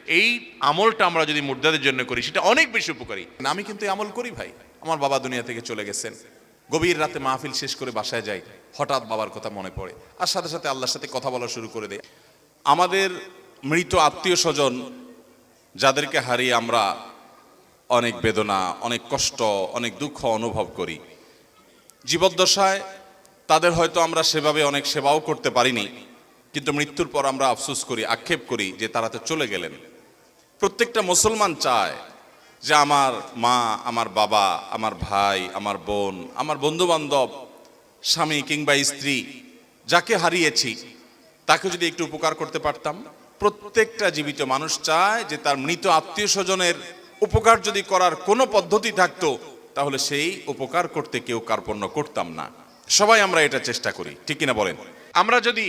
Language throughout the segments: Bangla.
এই আমলটা আমরা যদি মুর্দাদের জন্য করি সেটা অনেক বেশি উপকারী। আমি কিন্তু এই আমল করি ভাই। আমার বাবা দুনিয়া থেকে চলে গেছেন, গভীর রাতে মাহফিল শেষ করে বাসায় যাই, হঠাৎ বাবার কথা মনে পড়ে, আর সাথে সাথে আল্লাহর সাথে কথা বলা শুরু করে দেয়। আমাদের মৃত আত্মীয় স্বজন যাদেরকে হারিয়ে আমরা অনেক বেদনা, অনেক কষ্ট, অনেক দুঃখ অনুভব করি, জীবদ্দশায় তাদের হয়তো আমরা সেভাবে অনেক সেবাও করতে পারিনি, কিন্তু মৃত্যুর পর আমরা আফসোস করি, আক্ষেপ করি যে তারা তো চলে গেলেন। প্রত্যেকটা মুসলমান চায় যে আমার মা, আমার বাবা, আমার ভাই, আমার বোন, আমার বন্ধু বান্ধব, স্বামী কিংবা স্ত্রী যাকে হারিয়েছি তাকে যদি একটু উপকার করতে পারতাম। প্রত্যেকটা জীবিত মানুষ চায় যে তার মৃত আত্মীয় স্বজনের উপকার যদি করার কোনো পদ্ধতি থাকতো তাহলে সেই উপকার করতে কেউ কার্পণ্য করতাম না। সবাই আমরা এটা চেষ্টা করি, ঠিক কিনা বলেন? আমরা যদি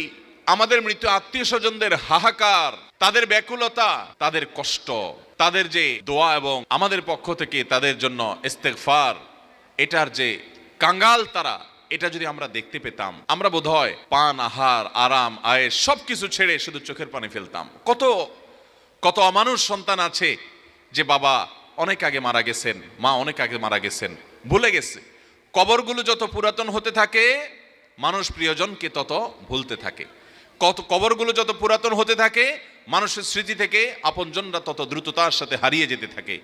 আমাদের মৃত আত্মীয় স্বজনদের হাহাকার, তাদের ব্যাকুলতা, তাদের কষ্ট, তাদের যে দোয়া এবং আমাদের পক্ষ থেকে তাদের জন্য ইস্তেগফার, এটার যে কাঙ্গাল তারা, এটা যদি আমরা দেখতে পেতাম, আমরা বোধহয় পান, আহার, আরাম, আয়েশ সবকিছু ছেড়ে শুধু চোখের পানি ফেলতাম। কত কত অমানুষ সন্তান আছে যে বাবা অনেক আগে মারা গেছেন, মা অনেক আগে মারা গেছেন, ভুলে গেছে। কবরগুলো যত পুরাতন হতে থাকে মানুষ প্রিয়জনকে তত ভুলতে থাকে। কবরগুলো যত পুরাতন হতে থাকে মানুষের স্মৃতি থেকে আপনজনরা তত দ্রুততার সাথে হারিয়ে যেতে থাকে,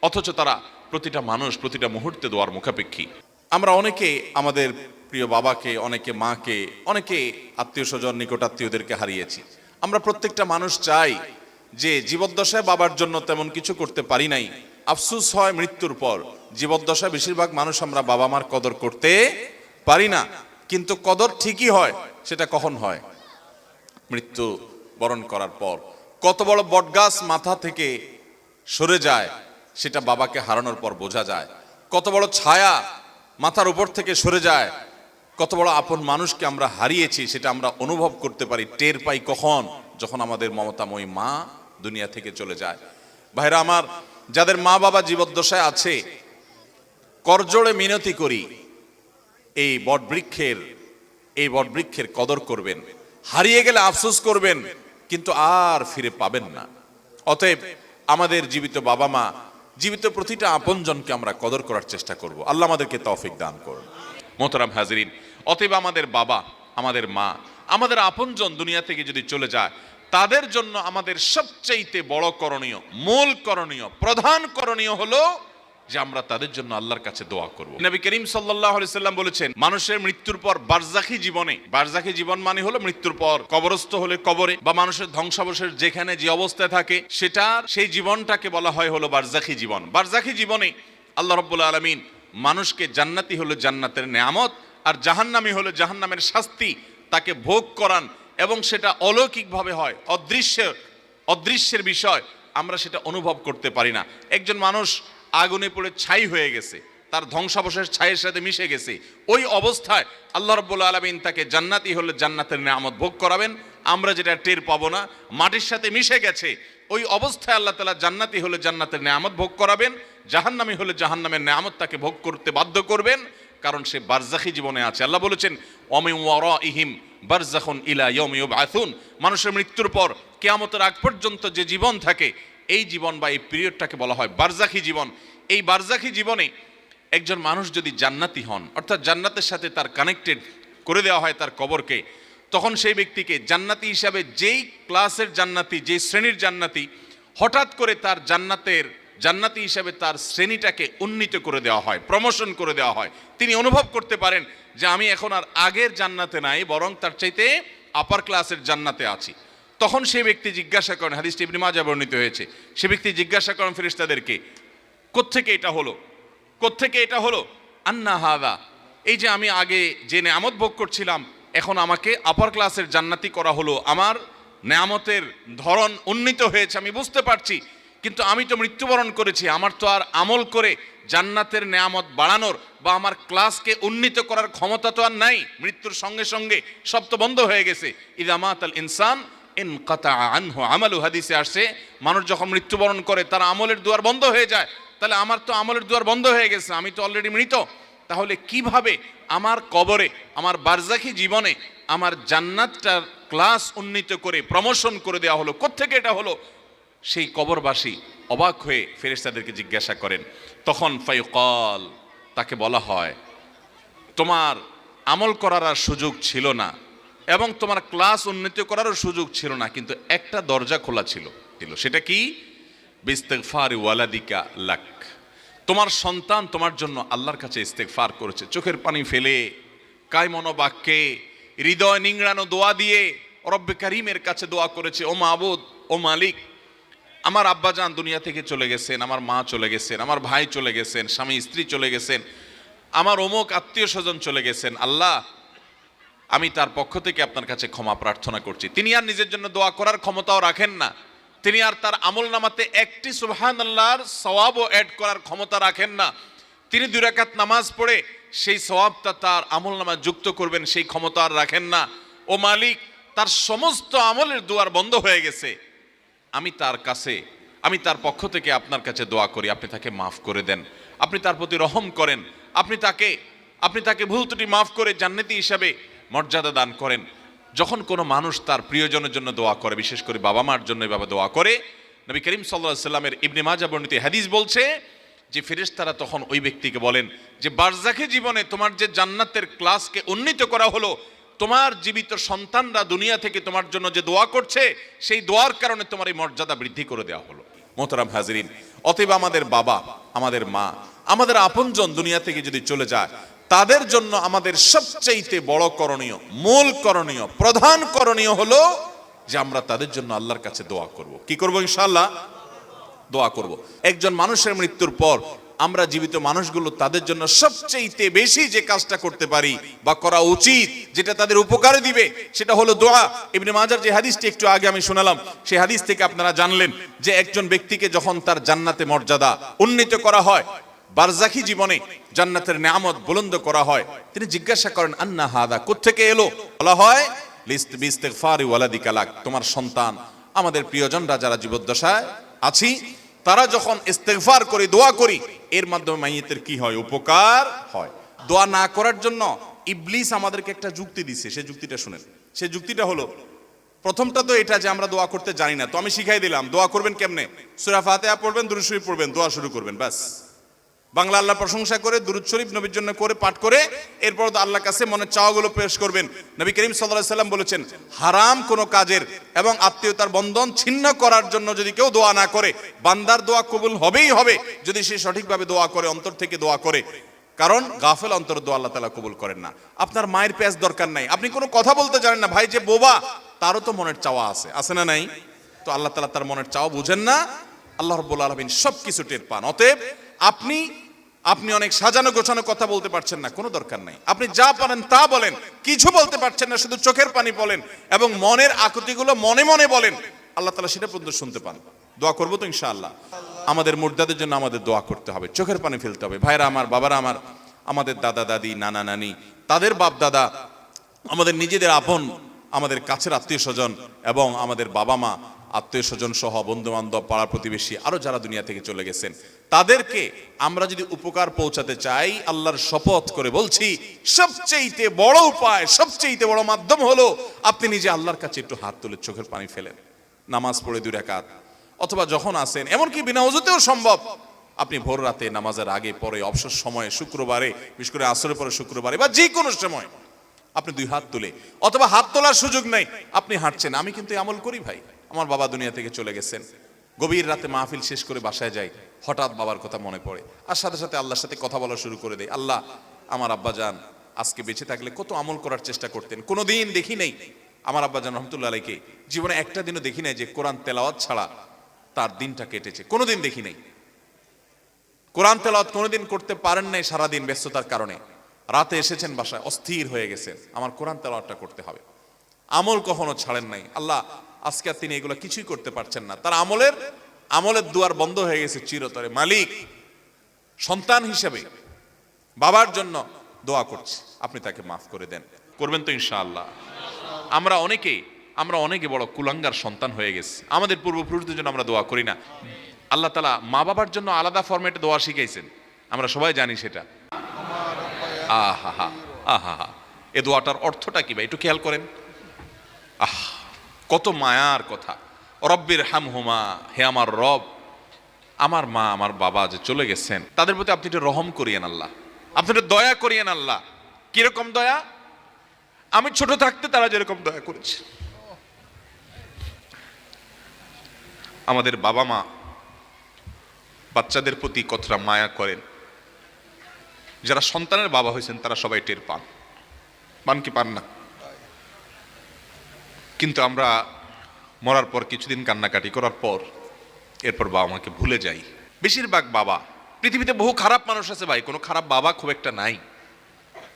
অথচ তারা প্রতিটা মানুষ প্রতিটা মুহূর্তে দোয়ার মুখাপেক্ষী। আমরা অনেকে আমাদের প্রিয় বাবাকে, অনেকে মাকে, অনেকে আত্মীয় স্বজন, নিকটাত্মীয়দেরকে হারিয়েছি। আমরা প্রত্যেকটা মানুষ চাই যে জীবদ্দশায় বাবার জন্য তেমন কিছু করতে পারি নাই, আফসোস হয় মৃত্যুর পর। জীবদ্দশায় বেশিরভাগ মানুষ আমরা বাবা মার কদর করতে পারি না, কিন্তু কদর ঠিকই হয়। সেটা কখন হয়? মৃত্যু বরণ করার পর। কত বড় বটগাছ মাথা থেকে সরে যায় সেটা বাবাকে হারানোর পর বোঝা যায়। কত বড় ছায়া মাথার উপর থেকে সরে যায়, কত বড় আপন মানুষকে আমরা হারিয়েছি সেটা আমরা অনুভব করতে পারি, টের পাই কখন? যখন আমাদের মমতাময়ী মা দুনিয়া থেকে চলে যায়। ভাইরা আমার, যাদের মা বাবা জীবদ্দশায় আছে, করজোড়ে মিনতি করি এই বটবৃক্ষের কদর করবেন। হারিয়ে গেলে আফসোস করবেন, কিন্তু আর ফিরে পাবেন না। অতএব আমাদের জীবিত বাবা মা, জীবিত প্রতিটা আপনজনকে আমরা কদর করার চেষ্টা করব। আল্লাহ আমাদেরকে তৌফিক দান করুন। মোহতারাম হাজিরিন, অতএব আমাদের বাবা, আমাদের মা, আমাদের আপনজন দুনিয়া থেকে যদি চলে যায়, তাদের জন্য আমাদের সবচাইতে বড় করণীয়, মূল করণীয়, প্রধান করণীয় হলো যে আমরা তাদের জন্য আল্লাহর কাছে দোয়া করব। নবী করিম সাল্লাল্লাহু আলাইহি সাল্লাম বলেছেন, মানুষের মৃত্যুর পর বারজাখী জীবনে, বারজাখী জীবন মানে হলো মৃত্যুর পর কবরস্থ হলে কবরে বা মানুষের ধ্বংসাবশেষ যেখানে যে অবস্থায় থাকে সেটার সেই জীবনটাকে বলা হয় হলো বারজাখী জীবন। বারজাখী জীবনে আল্লাহ রাব্বুল আলামিন মানুষকে জান্নাতি হলো জান্নাতের নেয়ামত আর জাহান্নামী হলো জাহান্নামের শাস্তি তাকে ভোগ করান, এবং সেটা অলৌকিকভাবে হয়, অদৃশ্যের বিষয়, আমরা সেটা অনুভব করতে পারি না। একজন মানুষ আগুনে পড়ে ছাই হয়ে গেছে, তার ধ্বংসাবশেষ ছাইয়ের সাথে মিশে গেছে, ওই অবস্থায় আল্লাহ রাব্বুল আলামিন তাকে জান্নাতি হলে জান্নাতের নেয়ামত ভোগ করাবেন। আমরা যেটা টের পাবো না, মাটির সাথে মিশে গেছে, ওই অবস্থায় আল্লাহ তাআলা জান্নাতি হলে জান্নাতের নেয়ামত ভোগ করাবেন, জাহান্নামী হলে জাহান্নামের নেয়ামত তাকে ভোগ করতে বাধ্য করবেন, কারণ সে বারজাখী জীবনে আছে। আল্লাহ বলেছেন, ওয়ামিন ওয়ারাইহিম বারযাখুন ইলা ইয়াউমি ইউবআসুন। মানুষের মৃত্যুর পর কিয়ামতের আগ পর্যন্ত যে জীবন থাকে, এই জীবন বা এই পিরিয়ডটাকে বলা হয় বারজাখী জীবন। এই বারজাখী জীবনে একজন মানুষ যদি জান্নাতি হন, অর্থাৎ জান্নাতের সাথে তার কানেক্টেড করে দেওয়া হয় তার কবরকে, তখন সেই ব্যক্তিকে জান্নাতি হিসাবে, যেই ক্লাসের জান্নাতি, যেই শ্রেণীর জান্নাতি, হঠাৎ করে তার জান্নাতি হিসাবে তার শ্রেণীটাকে উন্নীত করে দেওয়া হয়, প্রমোশন করে দেওয়া হয়। তিনি অনুভব করতে পারেন যে আমি এখন আর আগের জান্নাতে নাই, বরং তার চাইতে আপার ক্লাসের জান্নাতে আছি। তখন সেই ব্যক্তি জিজ্ঞাসা করেন, হাদিসটি ইবনে মাজাহ বর্ণিত হয়েছে, সে ব্যক্তি জিজ্ঞাসা করেন ফেরেশতাদেরকে, কোত্থেকে এটা হলো? আন্না হাদা, এই যে আমি আগে যে নেয়ামত ভোগ করছিলাম, এখন আমাকে আপার ক্লাসের জান্নাতি করা হলো, আমার নেয়ামতের ধরন উন্নীত হয়েছে, আমি বুঝতে পারছি, কিন্তু আমি তো মৃত্যুবরণ করেছি, আমার তো আর আমল করে জান্নাতের নেয়ামত বাড়ানোর বা আমার ক্লাসকে উন্নীত করার ক্ষমতা তো আর নাই। মৃত্যুর সঙ্গে সঙ্গে সব তো বন্ধ হয়ে গেছে। ইযা মাতাল ইনসান ইনকাতা আনহু আমালু, হাদিসে আসছে, মানুষ যখন মৃত্যুবরণ করে তার আমলের দুয়ার বন্ধ হয়ে যায়। তাহলে আমার তো আমলের দুয়ার বন্ধ হয়ে গেছে, আমি তো অলরেডি মৃত। তাহলে কিভাবে আমার কবরে, আমার বারজাখী জীবনে আমার জান্নাতটার ক্লাস উন্নীত করে প্রমোশন করে দেওয়া হলো? কোত্থেকে এটা হলো? সেই কবরবাসী অবাক হয়ে ফেরেশতাদেরকে জিজ্ঞাসা করেন। তখন ফায়ুকাল, তাকে বলা হয় তোমার আমল করার আর সুযোগ ছিল না এবং তোমার ক্লাস উন্নতি করারও সুযোগ ছিল না, কিন্তু একটা দরজা খোলা ছিল। সেটা কি? বিস্তিগফার ওয়ালাদিকা লাক, তোমার সন্তান তোমার জন্য আল্লাহর কাছে ইস্তেগফার করেছে, চোখের পানি ফেলে কায়মন বাক্যে হৃদয় নিংড়ানো দোয়া দিয়ে রব্বে কারীমের কাছে দোয়া করেছে, ও মাবুদ, ও মালিক, আমার আব্বাজান দুনিয়া থেকে চলে গেছেন, আমার মা চলে গেছেন, আমার ভাই চলে গেছেন, স্বামী স্ত্রী চলে গেছেন, আমার অমুক আত্মীয় স্বজন চলে গেছেন, আল্লাহ আমি তার পক্ষ থেকে আপনার কাছে ক্ষমা প্রার্থনা করছি। তিনি আর নিজের জন্য দোয়া করার ক্ষমতাও রাখেন না, তিনি আর তার আমল নামাতে একটি সুবহানাল্লাহর সওয়াবও অ্যাড করার ক্ষমতা রাখেন না। তিনি 2 রাকাত নামাজ পড়ে সেই সওয়াবটা তার আমল নামায় যুক্ত করবেন, সেই ক্ষমতা আর রাখেন না। ও মালিক, তার সমস্ত আমলের দুয়ার বন্ধ হয়ে গেছে, আমি তার পক্ষ থেকে আপনার কাছে দোয়া করি, আপনি তাকে মাফ করে দেন, আপনি তার প্রতি রহম করেন, আপনি তাকে ভুল ত্রুটি মাফ করে জান্নাতি হিসাবে মর্যাদা দান করেন। যখন কোনো মানুষ তার প্রিয়জনের জন্য দোয়া করে, বিশেষ করে বাবা মার জন্য এভাবে দোয়া করে, নবী করিম সাল্লাল্লাহু আলাইহি সাল্লামের ইবনে মাজাহ বর্ণিত হাদিস বলছে যে ফেরেশতারা তখন ওই ব্যক্তিকে বলেন যে বারজাখে জীবনে তোমার যে জান্নাতের ক্লাসকে উন্নীত করা হলো, তোমার জীবিত সন্তানরা দুনিয়া থেকে তোমার জন্য যে দোয়া করছে, সেই দোয়ার কারণে তোমার এই মর্যাদা বৃদ্ধি করে দেওয়া হলো। মোহতারাম হাজিরিন, অতএব আমাদের বাবা, আমাদের মা, আমাদের আপনজন দুনিয়া থেকে যদি চলে যায়, তাদের জন্য আমাদের সবচেয়ে বড় করণীয়, মূল করণীয়, প্রধান করণীয় হলো যে আমরা তাদের জন্য আল্লাহর কাছে দোয়া করব। কি করব? ইনশাআল্লাহ দোয়া করব। একজন মানুষের মৃত্যুর পর আমরা জীবিত মানুষগুলো তাদের জন্য সবচেয়ে বেশি যে কাজটা করতে পারি বা করা উচিত, যেটা তাদের উপকারে দিবে, সেটা হলো দোয়া। ইবনে মাজার যে হাদিসটি একটু আগে আমি শোনালাম, সেই হাদিস থেকে আপনারা জানলেন যে একজন ব্যক্তিকে যখন তার জান্নাতে মর্যাদা উন্নীত করা হয়, বারজাখী জীবনে জান্নাতের নিয়ামত বুলন্দ করা হয়, তিনি জিজ্ঞাসা করেন আন্না হাদা, কোত্থেকে এলো? বলা হয় বিস্তিগফারি ওয়ালাদিকা লাক, তোমার সন্তান, আমাদের প্রিয়জনরা যারা জীবদ্দশায় আছি, তারা যখন ইস্তেগফার করি, দোয়া করি, এর মাধ্যমে মাইয়িতের কি হয়? উপকার হয়। দোয়া না করার জন্য ইবলিস আমাদেরকে একটা যুক্তি দিচ্ছে, সেই যুক্তিটা শুনেন। সেই যুক্তিটা হলো, প্রথমটা তো এটা যে আমরা দোয়া করতে জানি না, তো আমি শিখাই দিলাম দোয়া করবেন কেমনে। সূরা ফাতিহা পড়বেন, দুরূদ শরীফ পড়বেন, দোয়া শুরু করবেন, ব্যাস। বাংলা আল্লাহ প্রশংসা করে দুরূদ শরীফ নবীর জন্য করে পাঠ করে এরপর তো আল্লাহর কাছে মনের চাওয়াগুলো পেশ করবেন। নবী করিম সাল্লাল্লাহু আলাইহি সাল্লাম বলেছেন, হারাম কোনো কাজের এবং আত্মীয়তার বন্ধন ছিন্ন করার জন্য যদি কেউ দোয়া না করে, বান্দার দোয়া কবুল হবেই হবে যদি সে সঠিকভাবে দোয়া করে, অন্তর থেকে দোয়া করে। কারণ গাফেল অন্তর দোয়া আল্লাহ তাআলা কবুল করেন না। আপনার মায়ের পেঁয়াজ দরকার নাই, আপনি কোনো কথা বলতে জানেন না, ভাই যে বোবা, তারও তো মনের চাওয়া আছে না নাই? তো আল্লাহ তাআলা তার মনের চাওয়া বুঝেন না? আল্লাহ রাব্বুল আলামিন সবকিছু টের পান। অতএব আপনি অনেক সাজানো গোছানো কথা বলতে পারছেন না, কোনো দরকার নাই। আপনি যা পারেন তা বলেন, কিছু বলতে পারছেন না, শুধু চোখের পানি বলেন এবং মনের আকুতিগুলো মনে মনে বলেন, আল্লাহ তাআলা সেটা পর্যন্ত শুনতে পান। দোয়া করবো তো ইনশাআল্লাহ। আমাদের মুর্দাদের জন্য আমাদের দোয়া করতে হবে, চোখের পানি ফেলতে হবে। ভাইরা আমার, বাবারা আমার, আমাদের দাদা দাদি, নানা নানি, তাদের বাপ দাদা, আমাদের নিজেদের আপন, আমাদের কাছের আত্মীয় স্বজন এবং আমাদের বাবা মা, আত্মীয় স্বজন সহ বন্ধু বান্ধব, পাড়া প্রতিবেশী, আরো যারা দুনিয়া থেকে চলে গেছেন, তাদেরকে আমরা যদি উপকার পৌঁছাতে চাই, আল্লাহর শপথ করে বলছি, সবচেয়ে বড় উপায়, সবচেয়ে বড় মাধ্যম হলো আপনি নিজে আল্লাহর কাছে একটু হাত তুলে চোখের পানি ফেলেন, নামাজ পড়ে 2 রাকাত, অথবা যখন আসেন, এমনকি বিনা ওযুতেও সম্ভব, আপনি ভোর রাতে নামাজের আগে পরে, অবসর সময়ে, শুক্রবারে, বিশেষ করে আসরের পরে শুক্রবারে বা যে কোনো সময় আপনি 2 হাত তুলে, অথবা হাত তোলার সুযোগ নাই, আপনি হাঁটছেন। আমি কিন্তু আমল করি ভাই, আমার বাবা দুনিয়া থেকে চলে গেছেন, গভীর রাতে মাহফিল শেষ করে বাসায় যাই, হঠাৎ বাবার কথা মনে পড়ে, আর সাথে সাথে আল্লাহর সাথে কথা বলা শুরু করে দেয়। আল্লাহ, আমার আব্বাজান আজকে বেঁচে থাকলে কত আমল করার চেষ্টা করতেন, কোনোদিন দেখি নাই আমার আব্বাজান রহমতুল্লাহ আলাইকে জীবনে একটা দিনও দেখি নাই যে কোরআন তেলাওয়াত ছাড়া তার দিনটা কেটেছে, কোনোদিন দেখি নাই। কোরআন তেলাওয়াত কোনোদিন করতে পারেন নাই সারাদিন ব্যস্ততার কারণে, রাতে এসেছেন বাসায়, অস্থির হয়ে গেছেন, আমার কোরআন তেলাওয়াতটা করতে হবে। আমল কখনো ছাড়েন নাই। আল্লাহ, আজকে আর তিনি এগুলো কিছুই করতে পারছেন না, তার আমলের দুয়ার বন্ধ হয়ে গেছে চিরতরে। মালিক, সন্তান হিসেবে বাবার জন্য দোয়া করছি, আপনি তাকে মাফ করে দেন, করবেন তো ইনশাআল্লাহ। আমরা অনেকে বড় কুলাঙ্গার সন্তান হয়ে গেছে, আমাদের পূর্বপুরুষদের জন্য আমরা দোয়া করি না। আল্লাহ তাআলা মা বাবার জন্য আলাদা ফরম্যাটে দোয়া শিখাইছেন, আমরা সবাই জানি সেটা। আহা আহা, এ দোয়াটার অর্থটা কি ভাই, একটু খেয়াল করেন। কত মায়ার কথা, রব্বির হামহুমা, হে আমার রব, আমার মা আমার বাবা যে চলে গেছেন তাদের প্রতি আপনি একটু রহম করিয়েন আল্লাহ, আপনি একটু দয়া করিয়েন আল্লাহ। কিরকম দয়া? আমি ছোট থাকতে তারা যেরকম দয়া করেছে। আমাদের বাবা মা বাচ্চাদের প্রতি কতটা মায়া করেন, যারা সন্তানের বাবা হয়েছেন তারা সবাই টের পান, পান কি পান না? কিন্তু আমরা মরার পর কিছুদিন কান্নাকাটি করার পর এরপর বাবা মাকে ভুলে যাই। বেশিরভাগ বাবা, পৃথিবীতে বহু খারাপ মানুষ আছে ভাই, কোনো খারাপ বাবা খুব একটা নাই,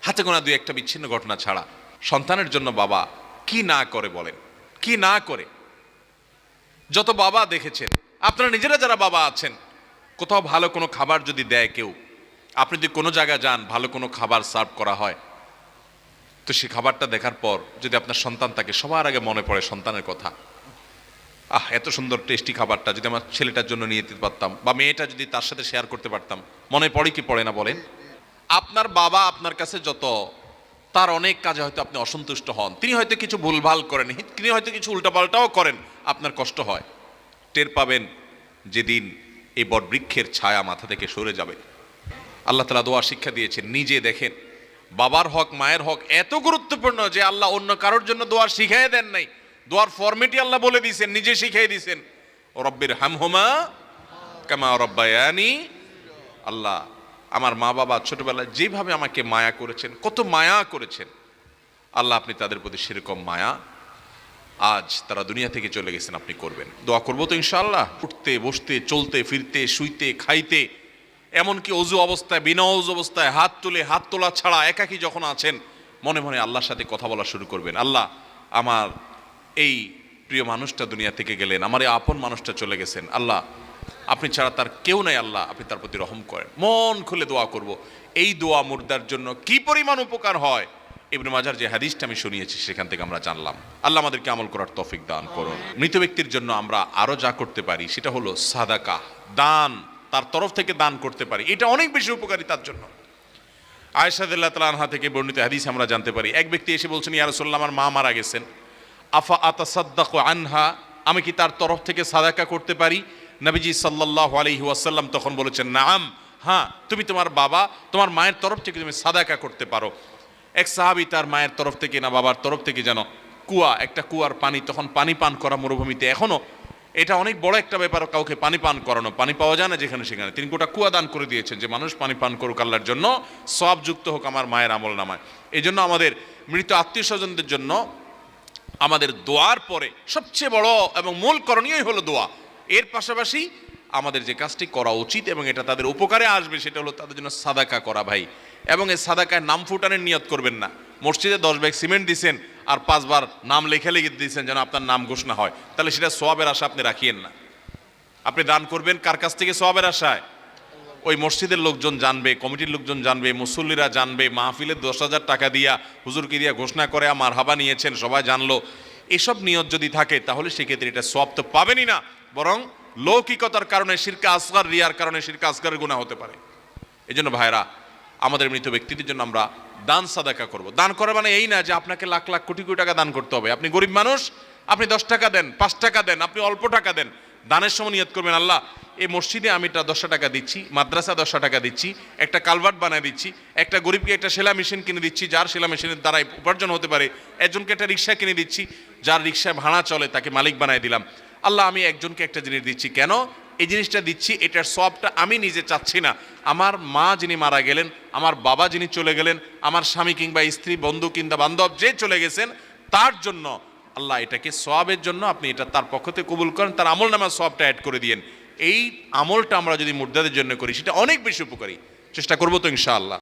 হাতে গোনা দুই একটা বিচ্ছিন্ন ঘটনা ছাড়া। সন্তানের জন্য বাবা কি না করে বলেন, কি না করে। যত বাবা দেখেছেন, আপনারা নিজেরা যারা বাবা আছেন, কোথাও ভালো কোনো খাবার যদি দেয় কেউ, আপনি যদি কোনো জায়গায় যান ভালো কোনো খাবার সার্ভ করা হয়, তো সেই খাবারটা দেখার পর যদি আপনার সন্তান থাকে, সবার আগে মনে পড়ে সন্তানের কথা। এত সুন্দর টেস্টি খাবারটা যদি আমার ছেলেটার জন্য নিয়ে যেতে পারতাম, বা মেয়েটা যদি তার সাথে শেয়ার করতে পারতাম, মনে পড়ে কি পড়ে না বলেন? আপনার বাবা আপনার কাছে যত, তার অনেক কাজে হয়তো আপনি অসন্তুষ্ট হন, তিনি হয়তো কিছু ভুলভাল করেন, তিনি হয়তো কিছু উল্টাপাল্টাও করেন, আপনার কষ্ট হয়। টের পাবেন যেদিন এই বটবৃক্ষের ছায়া মাথা থেকে সরে যাবে। আল্লাহ তাআলা দোয়া শিক্ষা দিয়েছেন, নিজে দেখেন বাবার হক মায়ের হক এত গুরুত্বপূর্ণ যে আল্লাহ অন্য কারোর জন্য দোয়া শিখাই দেন নাই, দোয়ার ফরম্যাটই আল্লাহ বলে দিয়েছেন, নিজে শিখাই দিয়েছেন, রব্বির হামহুমা কামা রব্বায়ানি। আল্লাহ আমার মা বাবা ছোটবেলায় যেভাবে আমাকে মায়া করেছেন, কত মায়া করেছেন, আল্লাহ আপনি তাদের প্রতি সেরকম মায়া আজ তারা দুনিয়া থেকে চলে গেছেন আপনি করবেন। দোয়া করবো তো ইনশাআল্লাহ। উঠতে বসতে চলতে ফিরতে শুইতে খাইতে, এমনকি অজু অবস্থায় বিনা অজু অবস্থায় হাত তুলে হাত তোলা ছাড়া একাকী যখন আছেন, মনে মনে আল্লাহর সাথে কথা বলা শুরু করবেন। আল্লাহ আমার এই প্রিয় মানুষটা দুনিয়া থেকে গেলেন, আমার এই আপন মানুষটা চলে গেছেন, আল্লাহ আপনি ছাড়া তার কেউ নাই, আল্লাহ আপনি তার প্রতি রহম করেন। মন খুলে দোয়া করব। এই দোয়া মুর্দার জন্য কি পরিমাণ উপকার হয়, ইবনে মাজার যে হাদিসটা আমি শুনিয়েছি সেখান থেকে আমরা জানলাম। আল্লাহ আমাদেরকে আমল করার তৌফিক দান করুন। মৃত ব্যক্তির জন্য আমরা আরো যা করতে পারি সেটা হলো সাদাকা, দান, তার তরফ থেকে দান করতে পারি, এটা অনেক বেশি উপকারী তার জন্য। আয়েশা রাদিয়াল্লাহু তাআলা আনহা থেকে বর্ণিত হাদিসে আমরা জানতে পারি, এক ব্যক্তি এসে বলছেন, ইয়া রাসূলুল্লাহ আমার মা মারা গেছেন, আফা আতাসাদ্দাকু আনহা, আমি কি তার তরফ থেকে সাদাকা করতে পারি? নবীজি সাল্লাল্লাহু আলাইহি ওয়াসাল্লাম তখন বলেছেন, নাম, হ্যাঁ তুমি তোমার বাবা তোমার মায়ের তরফ থেকে তুমি সাদাকা করতে পারো। এক সাহাবী তার মায়ের তরফ থেকে না বাবার তরফ থেকে যেন একটা কুয়ার পানি, তখন পানি পান করা মরুভূমিতে, এখনো এটা অনেক বড় একটা ব্যাপার, কাউকে পানি পান করানো, পানি পাওয়া যায় না যেখানে সেখানে, তিনি গোটা কুয়া দান করে দিয়েছেন যে মানুষ পানি পান করুক আল্লাহর জন্য, সওয়াব যুক্ত হোক আমার মায়ের আমল নামায়। এই জন্য আমাদের মৃত আত্মীয় স্বজনদের জন্য আমাদের দোয়ার পরে সবচেয়ে বড় এবং মূল করণীয় হলো দোয়া। এর পাশাপাশি আমাদের যে কাজটি করা উচিত এবং এটা তাদের উপকারে আসবে সেটা হলো তাদের জন্য সাদাকা করা ভাই। এবং এই সাদাকায় নাম ফুটানোর নিয়ত করবেন না। মসজিদে 10 ব্যাগ সিমেন্ট দিছেন আর 5 বার নাম লেখে দিয়েছেন যেন আপনার নাম ঘোষণা হয়, তাহলে সেটা সওয়াবের আশা আপনি রাখিয়েন না। আপনি দান করবেন কার কাছ থেকে? সওয়াবের আশায়। ওই মসজিদের লোকজন জানবে, কমিটির লোকজন জানবে, মুসল্লিরা জানবে, মাহফিলে 10,000 টাকা দিয়া হুজুরকে দিয়া ঘোষণা করে মারহাবা নিয়েছেন, সবাই জানলো, এসব নিয়ত যদি থাকে তাহলে সেক্ষেত্রে এটা সওয়াব তো পাবেনই না, বরং লৌকিকতার কারণে শিরকে আসগার, রিয়ার কারণে শিরকে আসগারের গুনাহ হতে পারে। এই জন্য ভাইরা, আমাদের মৃত ব্যক্তিদের জন্য আমরা দান সাদাকা করব। দান করা মানে এই না যে আপনাকে লাখ লাখ কোটি কোটি টাকা দান করতে হবে। আপনি গরিব মানুষ, আপনি 10 টাকা দেন, 5 টাকা দেন, আপনি অল্প টাকা দেন। দানের সময় নিয়ত করবেন, আল্লাহ এই মসজিদে আমি 10 টাকা দিচ্ছি, মাদ্রাসা 10 টাকা দিচ্ছি, একটা কালভার্ট বানিয়ে দিচ্ছি, একটা গরিবকে একটা সেলাই মেশিন কিনে দিচ্ছি যার সেলাই মেশিনের দ্বারাই উপার্জন হতে পারে, একজনকে একটা রিক্সা কিনে দিচ্ছি যার রিক্সায় ভাড়া চলে তাকে মালিক বানিয়ে দিলাম। আল্লাহ আমি একজনকে একটা জিনিস দিচ্ছি, কেন এই জিনিসটা দিচ্ছি? এটার সবটা আমি নিজে চাচ্ছি না, আমার মা যিনি মারা গেলেন, আমার বাবা যিনি চলে গেলেন, আমার স্বামী কিংবা স্ত্রী, বন্ধু কিংবা বান্ধব যে চলে গেছেন তার জন্য আল্লাহ এটাকে সওয়াবের জন্য আপনি এটা তার পক্ষ থেকে কবুল করেন, তার আমল নামার সওয়াবটা অ্যাড করে দিয়েন। এই আমলটা আমরা যদি মুর্দাদের জন্য করি সেটা অনেক বেশি উপকারী। চেষ্টা করবো তো ইনশাআল্লাহ।